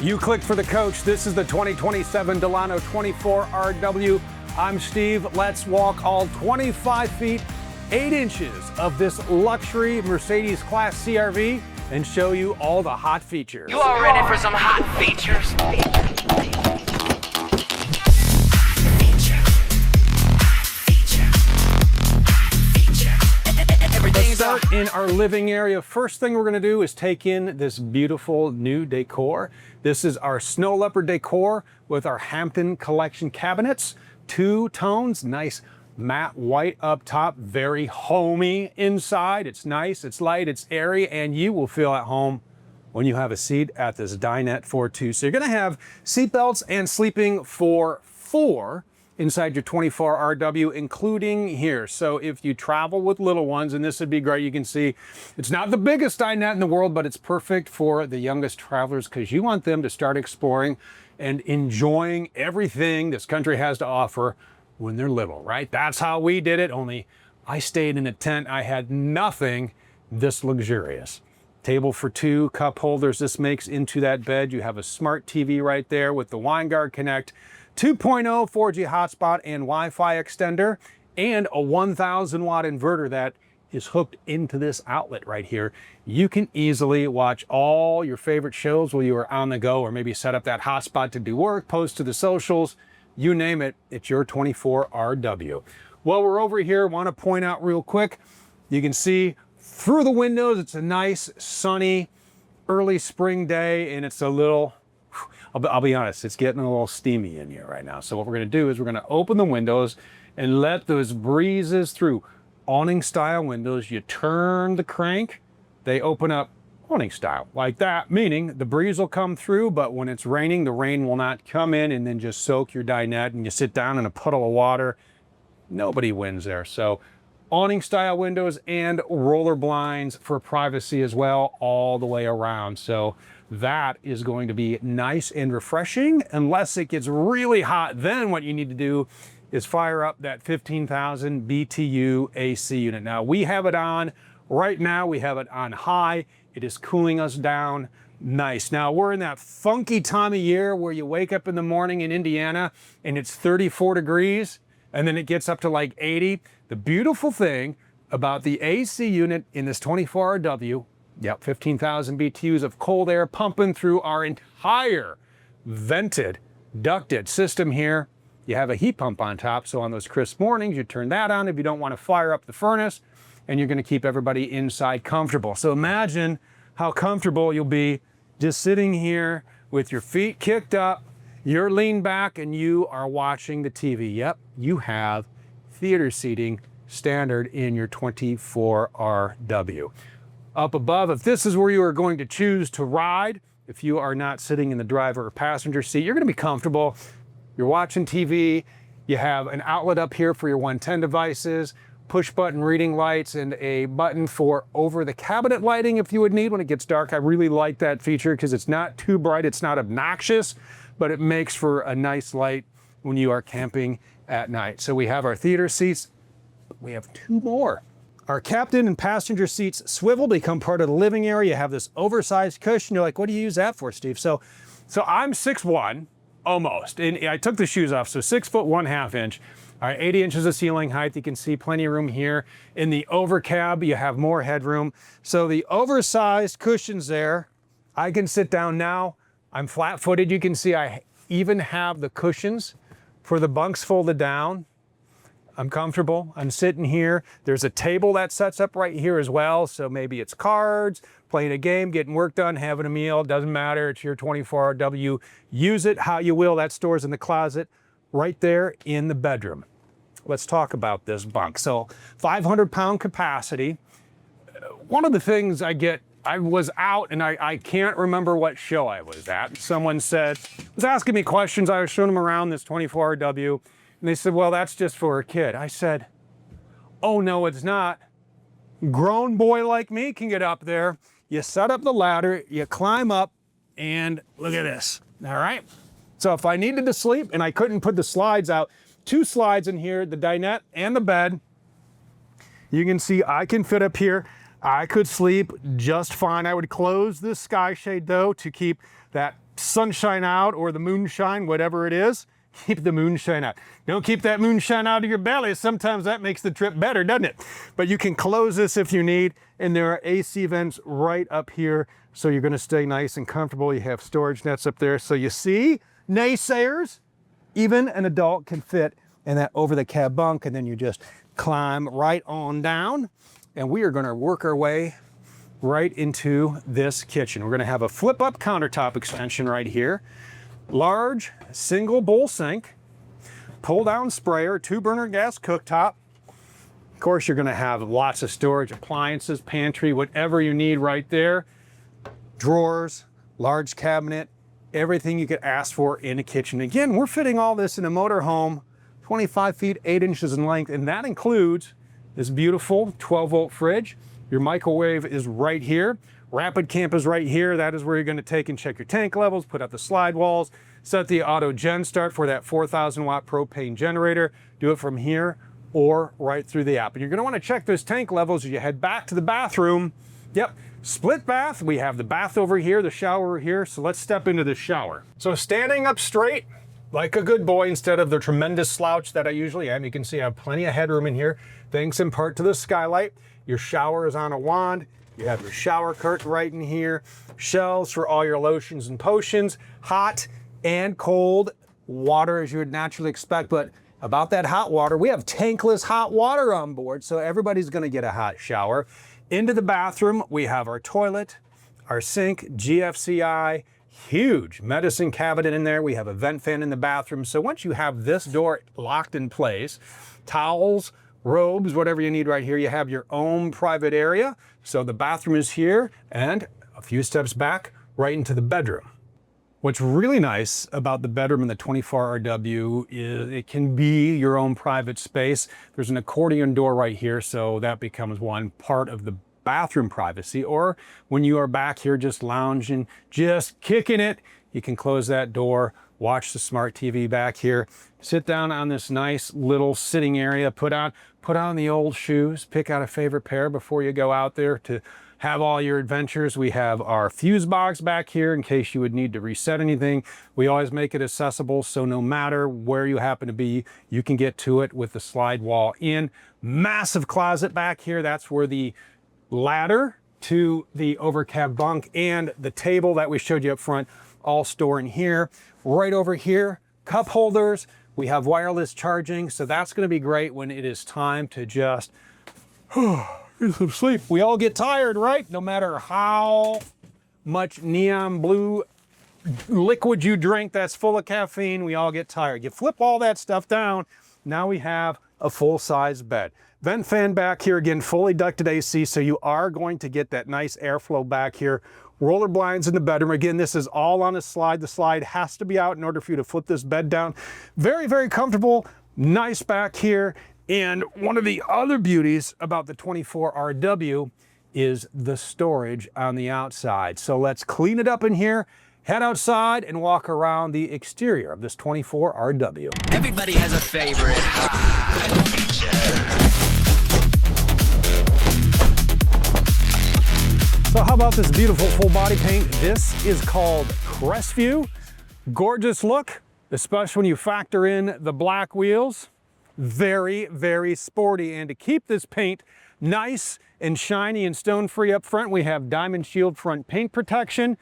You clicked for the coach. This is the 2027 Delano 24RW. I'm Steve. Let's walk all 25 feet, 8 inches of this luxury Mercedes Class CRV and show you all the hot features. You all ready for some hot features? Let's start in our living area. First thing we're going to do is take in this beautiful new decor. This is our snow leopard decor with our Hampton collection cabinets. 2 tones, nice matte white up top, very homey inside. It's nice, it's light, it's airy, and you will feel at home when you have a seat at this dinette for 2. So you're going to have seat belts and sleeping for 4 inside your 24RW, including here. So if you travel with little ones, and this would be great, you can see it's not the biggest dinette in the world, but it's perfect for the youngest travelers because you want them to start exploring and enjoying everything this country has to offer when they're little, right? That's how we did it, only I stayed in a tent. I had nothing this luxurious. Table for 2, cup holders. This makes into that bed. You have a smart TV right there with the WineGuard Connect, 2.0 4G hotspot and Wi-Fi extender, and a 1,000 watt inverter that is hooked into this outlet right here. You can easily watch all your favorite shows while you are on the go, or maybe set up that hotspot to do work, post to the socials, you name it, it's your 24RW. While we're over here, want to point out real quick, you can see through the windows, it's a nice sunny early spring day, and it's a little, I'll be honest, it's getting a little steamy in here right now. So what we're going to do is we're going to open the windows and let those breezes through. Awning style windows, you turn the crank, they open up awning style like that, meaning the breeze will come through, but when it's raining, the rain will not come in and then just soak your dinette and you sit down in a puddle of water. Nobody wins there. So awning style windows and roller blinds for privacy as well all the way around. So that is going to be nice and refreshing unless it gets really hot. Then what you need to do is fire up that 15,000 BTU AC unit. Now we have it on right now. We have it on high. It is cooling us down nice. Now we're in that funky time of year where you wake up in the morning in Indiana and it's 34 degrees and then it gets up to like 80. The beautiful thing about the AC unit in this 24RW, yep, 15,000 BTUs of cold air pumping through our entire vented, ducted system here. You have a heat pump on top, so on those crisp mornings, you turn that on if you don't want to fire up the furnace, and you're going to keep everybody inside comfortable. So imagine how comfortable you'll be just sitting here with your feet kicked up, you're leaned back, and you are watching the TV. Yep, you have theater seating standard in your 24RW. Up above, if this is where you are going to choose to ride, if you are not sitting in the driver or passenger seat, you're going to be comfortable. You're watching TV, you have an outlet up here for your 110 devices, push button reading lights, and a button for over the cabinet lighting if you would need when it gets dark. I really like that feature because it's not too bright, it's not obnoxious, but it makes for a nice light when you are camping at night. So we have our theater seats. We have 2 more. Our captain and passenger seats swivel, become part of the living area. You have this oversized cushion. You're like, what do you use that for, Steve? So I'm 6'1", almost, and I took the shoes off, so 6 foot 1/2 inch. All right, 80 inches of ceiling height. You can see plenty of room here. In the over cab, you have more headroom. So the oversized cushions there, I can sit down now. I'm flat-footed. You can see I even have the cushions for the bunks folded down. I'm comfortable. I'm sitting here. There's a table that sets up right here as well. So maybe it's cards, playing a game, getting work done, having a meal. Doesn't matter. It's your 24RW. Use it how you will. That store's in the closet right there in the bedroom. Let's talk about this bunk. So 500-pound capacity. One of the things I was out and I can't remember what show I was at. Someone was asking me questions. I was showing them around this 24RW. And they said, well, that's just for a kid. I said, oh, no, it's not. Grown boy like me can get up there. You set up the ladder, you climb up, and look at this, all right? So if I needed to sleep and I couldn't put the slides out, 2 slides in here, the dinette and the bed, you can see I can fit up here. I could sleep just fine. I would close this sky shade though to keep that sunshine out or the moonshine, whatever it is, keep the moonshine out. Don't keep that moonshine out of your belly. Sometimes that makes the trip better, doesn't it? But you can close this if you need, and there are AC vents right up here, so you're gonna stay nice and comfortable. You have storage nets up there. So you see, naysayers, even an adult can fit in that over the cab bunk, and then you just climb right on down, and we are gonna work our way right into this kitchen. We're gonna have a flip up countertop extension right here, large single bowl sink, pull down sprayer, 2-burner gas cooktop. Of course, you're gonna have lots of storage, appliances, pantry, whatever you need right there. Drawers, large cabinet, everything you could ask for in a kitchen. Again, we're fitting all this in a motorhome, 25 feet, 8 inches in length, and that includes this beautiful 12-volt fridge. Your microwave is right here. Rapid Camp is right here. That is where you're gonna take and check your tank levels, put out the slide walls, set the auto gen start for that 4,000 watt propane generator. Do it from here or right through the app. And you're gonna wanna check those tank levels as you head back to the bathroom. Yep, split bath. We have the bath over here, the shower over here. So let's step into the shower. So standing up straight, like a good boy, instead of the tremendous slouch that I usually am, you can see I have plenty of headroom in here, thanks in part to the skylight. Your shower is on a wand. You have your shower curtain right in here, shelves for all your lotions and potions, hot and cold water as you would naturally expect. But about that hot water, we have tankless hot water on board, so everybody's gonna get a hot shower. Into the bathroom, we have our toilet, our sink, GFCI, huge medicine cabinet in there. We have a vent fan in the bathroom. So once you have this door locked in place, towels, robes, whatever you need right here, you have your own private area. So the bathroom is here, and a few steps back, right into the bedroom. What's really nice about the bedroom in the 24RW is it can be your own private space. There's an accordion door right here, so that becomes one part of the bathroom privacy. Or when you are back here just lounging, just kicking it, you can close that door, watch the smart TV back here, sit down on this nice little sitting area, put on the old shoes, pick out a favorite pair before you go out there to have all your adventures. We have our fuse box back here in case you would need to reset anything. We always make it accessible, so no matter where you happen to be, you can get to it with the slide wall in. Massive closet back here. That's where the ladder to the overcab bunk and the table that we showed you up front all store in here. Right over here, cup holders. We have wireless charging, so that's gonna be great when it is time to just get some sleep. We all get tired, right? No matter how much neon blue liquid you drink that's full of caffeine, we all get tired. You flip all that stuff down, now we have a full-size bed. Vent fan back here, again, fully ducted AC, so you are going to get that nice airflow back here. Roller blinds in the bedroom. Again, this is all on a slide. The slide has to be out in order for you to flip this bed down. Very, very comfortable, nice back here. And one of the other beauties about the 24RW is the storage on the outside. So let's clean it up in here, head outside, and walk around the exterior of this 24RW. Everybody has a favorite hot feature. So how about this beautiful full body paint? This is called Crestview. Gorgeous look, especially when you factor in the black wheels. Very, very sporty. And to keep this paint nice and shiny and stone-free up front, we have Diamond Shield front paint protection.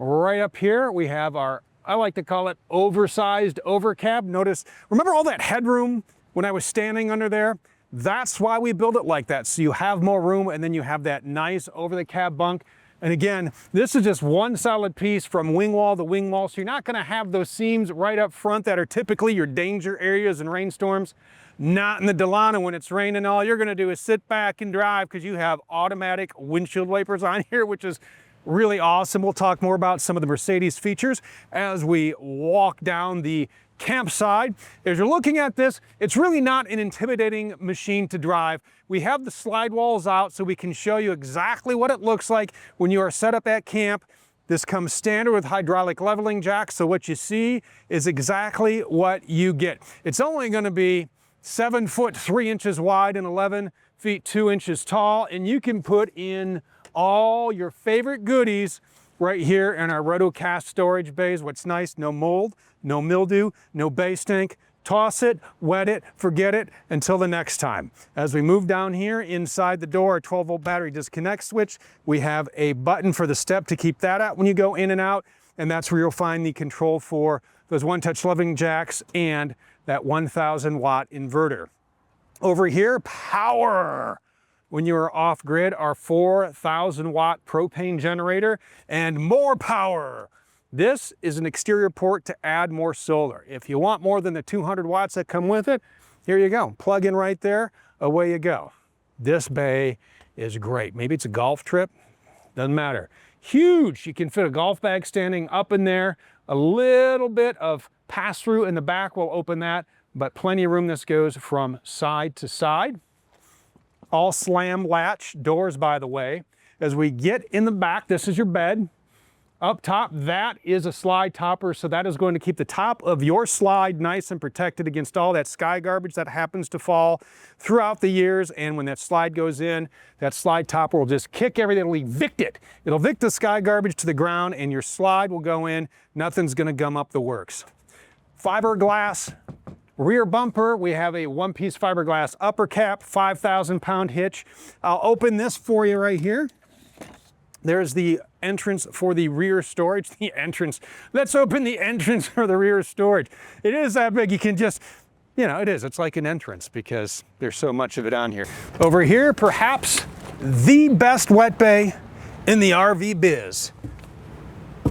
Right up here, we have our, I like to call it oversized overcab. Notice, remember all that headroom when I was standing under there? That's why we build it like that. So you have more room, and then you have that nice over the cab bunk. And again, this is just one solid piece from wing wall to wing wall. So you're not gonna have those seams right up front that are typically your danger areas in rainstorms. Not in the Delano when it's raining. All you're gonna do is sit back and drive because you have automatic windshield wipers on here, which is really awesome. We'll talk more about some of the Mercedes features as we walk down the campsite. As you're looking at this, it's really not an intimidating machine to drive. We have the slide walls out so we can show you exactly what it looks like when you are set up at camp. This comes standard with hydraulic leveling jacks, so what you see is exactly what you get. It's only going to be 7 foot 3 inches wide and 11 feet 2 inches tall, and you can put in all your favorite goodies right here in our rotocast storage bays. What's nice, no mold, no mildew, no bay stink. Toss it, wet it, forget it until the next time. As we move down here inside the door, a 12-volt battery disconnect switch. We have a button for the step to keep that out when you go in and out. And that's where you'll find the control for those one-touch loving jacks and that 1,000 watt inverter. Over here, power. When you are off grid, our 4,000 watt propane generator and more power. This is an exterior port to add more solar. If you want more than the 200 watts that come with it, here you go. Plug in right there, away you go. This bay is great. Maybe it's a golf trip, doesn't matter. Huge, you can fit a golf bag standing up in there. A little bit of pass-through in the back will open that, but plenty of room. This goes from side to side. All slam latch doors, by the way. As we get in the back, this is your bed. Up top, that is a slide topper, so that is going to keep the top of your slide nice and protected against all that sky garbage that happens to fall throughout the years. And when that slide goes in, that slide topper will just kick everything, it'll evict it. It'll evict the sky garbage to the ground and your slide will go in. Nothing's gonna gum up the works. Fiberglass rear bumper, we have a one-piece fiberglass upper cap, 5,000 pound hitch. I'll open this for you right here. There's the entrance for the rear storage. The entrance. Let's open the entrance for the rear storage. It is that big. You can just, you know, it is. It's like an entrance because there's so much of it on here. Over here, perhaps the best wet bay in the RV biz.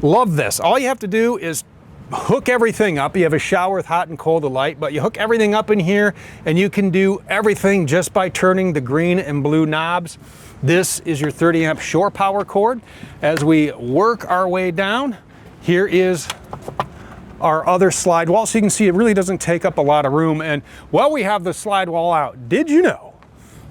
Love this. All you have to do is hook everything up. You have a shower with hot and cold light, but you hook everything up in here and you can do everything just by turning the green and blue knobs. This is your 30 amp shore power cord. As we work our way down, here is our other slide wall. So you can see it really doesn't take up a lot of room. And while we have the slide wall out, did you know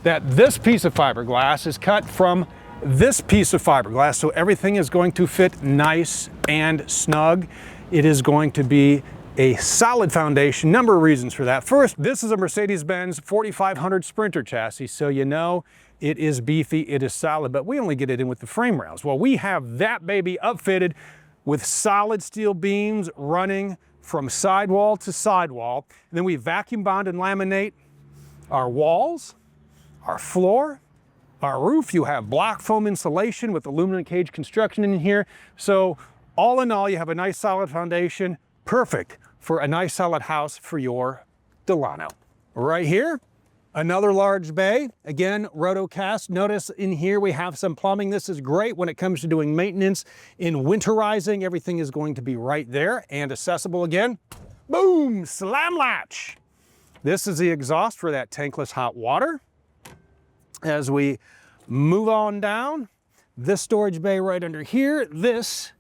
that this piece of fiberglass is cut from this piece of fiberglass? So everything is going to fit nice and snug. It is going to be a solid foundation. Number of reasons for that. First, this is a Mercedes-Benz 4500 Sprinter chassis, so you know it is beefy, it is solid, but we only get it in with the frame rails. Well, we have that baby upfitted with solid steel beams running from sidewall to sidewall. And then we vacuum bond and laminate our walls, our floor, our roof. You have block foam insulation with aluminum cage construction in here. So all in all, you have a nice solid foundation, perfect for a nice solid house for your Delano. Right here, another large bay, again, rotocast. Notice in here we have some plumbing. This is great when it comes to doing maintenance. In winterizing, everything is going to be right there and accessible again. Boom, slam latch. This is the exhaust for that tankless hot water. As we move on down, this storage bay right under here, this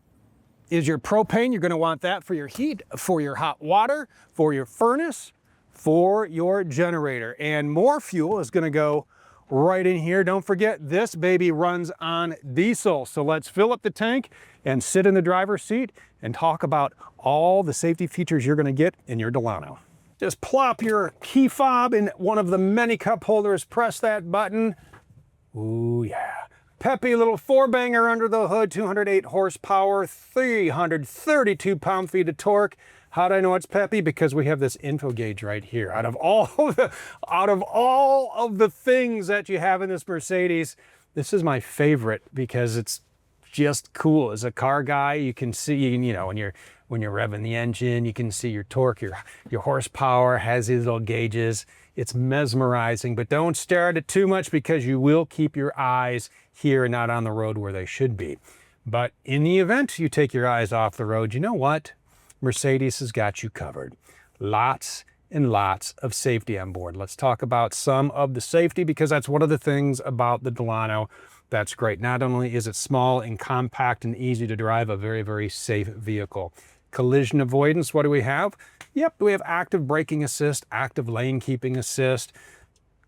is your propane. You're gonna want that for your heat, for your hot water, for your furnace, for your generator. And more fuel is gonna go right in here. Don't forget, this baby runs on diesel. So let's fill up the tank and sit in the driver's seat and talk about all the safety features you're gonna get in your Delano. Just plop your key fob in one of the many cup holders, press that button. Ooh, yeah. Peppy little four-banger under the hood, 208 horsepower, 332 pound-feet of torque. How do I know it's peppy? Because we have this info gauge right here. Out of all of the things that you have in this Mercedes, this is my favorite because it's just cool. As a car guy, you can see, you know, when you're revving the engine, you can see your torque, your horsepower has these little gauges. It's mesmerizing, but don't stare at it too much because you will keep your eyes here and not on the road where they should be. But in the event you take your eyes off the road, you know what? Mercedes has got you covered. Lots and lots of safety on board. Let's talk about some of the safety because that's one of the things about the Delano that's great. Not only is it small and compact and easy to drive, a very, very safe vehicle. Collision avoidance, what do we have? Yep, we have active braking assist, active lane keeping assist,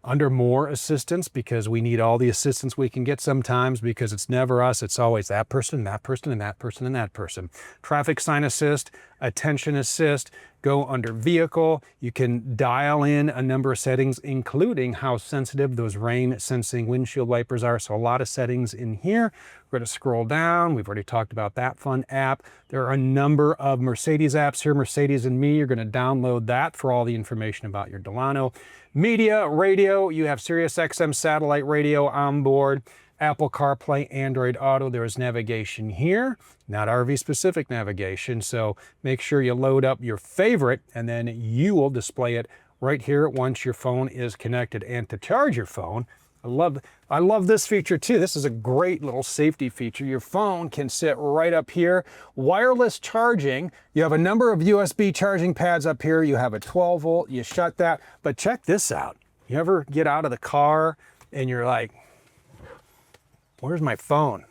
under more assistance because we need all the assistance we can get sometimes because it's never us, it's always that person, and that person, and that person, and that person. Traffic sign assist, attention assist, go under vehicle. You can dial in a number of settings, including how sensitive those rain sensing windshield wipers are. So a lot of settings in here. We're going to scroll down. We've already talked about that fun app. There are a number of Mercedes apps here. Mercedes and Me, you're going to download that for all the information about your Delano. Media, radio, you have Sirius XM satellite radio on board. Apple CarPlay, Android Auto. There is navigation here, not RV specific navigation. So make sure you load up your favorite and then you will display it right here once your phone is connected. And to charge your phone, I love this feature too. This is a great little safety feature. Your phone can sit right up here. Wireless charging. You have a number of USB charging pads up here. You have a 12 volt, you shut that. But check this out. You ever get out of the car and you're like, where's my phone?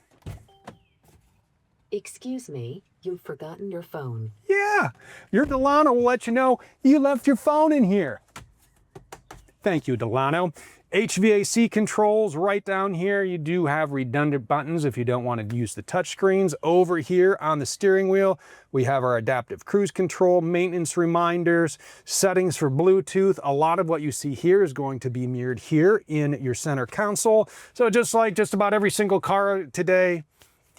Excuse me, you've forgotten your phone. Yeah, your Delano will let you know you left your phone in here. Thank you, Delano. HVAC controls right down here. You do have redundant buttons if you don't want to use the touch screens. Over here on the steering wheel, we have our adaptive cruise control, maintenance reminders, settings for Bluetooth. A lot of what you see here is going to be mirrored here in your center console. So just like just about every single car today,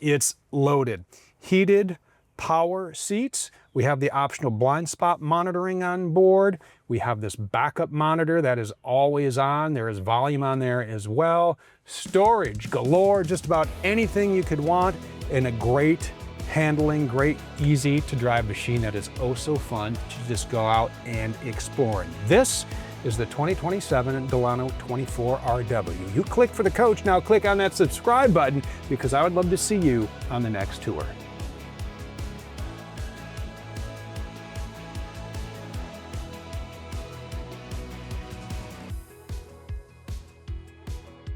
it's loaded. Heated power seats. We have the optional blind spot monitoring on board. We have this backup monitor that is always on. There is volume on there as well. Storage galore, just about anything you could want in a great handling, great, easy to drive machine that is oh so fun to just go out and explore. And this is the 2027 Delano 24RW. You click for the coach, now click on that subscribe button because I would love to see you on the next tour.